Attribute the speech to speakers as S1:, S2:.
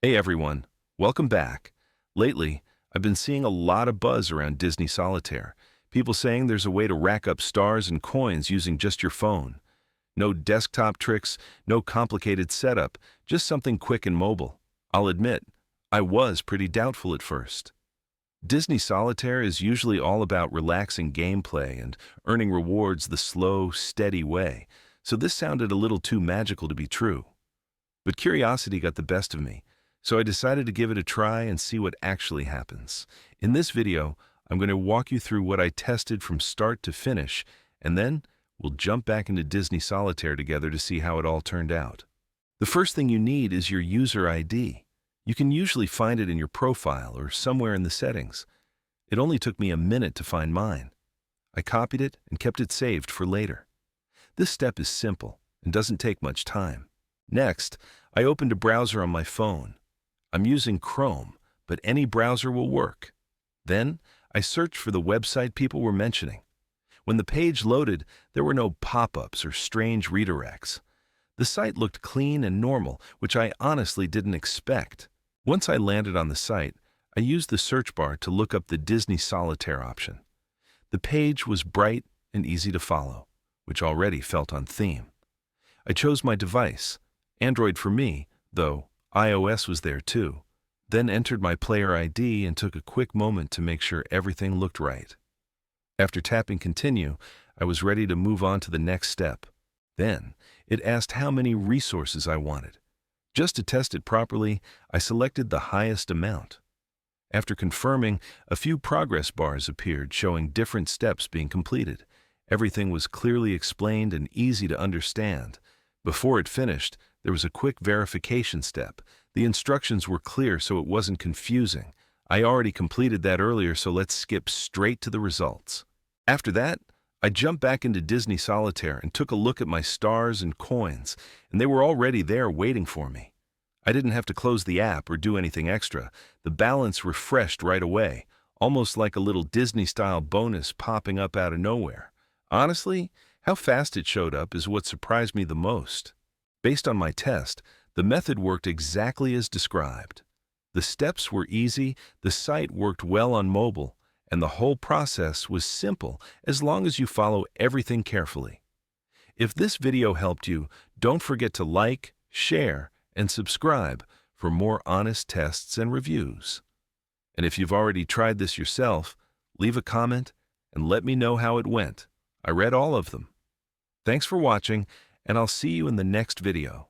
S1: Hey everyone, welcome back. Lately, I've been seeing a lot of buzz around Disney Solitaire. People saying there's a way to rack up stars and coins using just your phone. No desktop tricks, no complicated setup, just something quick and mobile. I'll admit, I was pretty doubtful at first. Disney Solitaire is usually all about relaxing gameplay and earning rewards the slow, steady way, so this sounded a little too magical to be true. But curiosity got the best of me, so I decided to give it a try and see what actually happens. In this video, I'm going to walk you through what I tested from start to finish, and then we'll jump back into Disney Solitaire together to see how it all turned out. The first thing you need is your user ID. You can usually find it in your profile or somewhere in the settings. It only took me a minute to find mine. I copied it and kept it saved for later. This step is simple and doesn't take much time. Next, I opened a browser on my phone. I'm using Chrome, but any browser will work. Then, I searched for the website people were mentioning. When the page loaded, there were no pop-ups or strange redirects. The site looked clean and normal, which I honestly didn't expect. Once I landed on the site, I used the search bar to look up the Disney Solitaire option. The page was bright and easy to follow, which already felt on theme. I chose my device, Android for me, though iOS was there too, then entered my player ID and took a quick moment to make sure everything looked right. After tapping continue, I was ready to move on to the next step. Then, it asked how many resources I wanted. Just to test it properly, I selected the highest amount. After confirming, a few progress bars appeared showing different steps being completed. Everything was clearly explained and easy to understand. Before it finished, there was a quick verification step. The instructions were clear so it wasn't confusing. I already completed that earlier, so let's skip straight to the results. After that, I jumped back into Disney Solitaire and took a look at my stars and coins, and they were already there waiting for me. I didn't have to close the app or do anything extra. The balance refreshed right away, almost like a little Disney-style bonus popping up out of nowhere. Honestly, how fast it showed up is what surprised me the most. Based on my test, the method worked exactly as described. The steps were easy, the site worked well on mobile, and the whole process was simple as long as you follow everything carefully. If this video helped you, don't forget to like, share, and subscribe for more honest tests and reviews. And if you've already tried this yourself, leave a comment and let me know how it went. I read all of them. Thanks for watching, and I'll see you in the next video.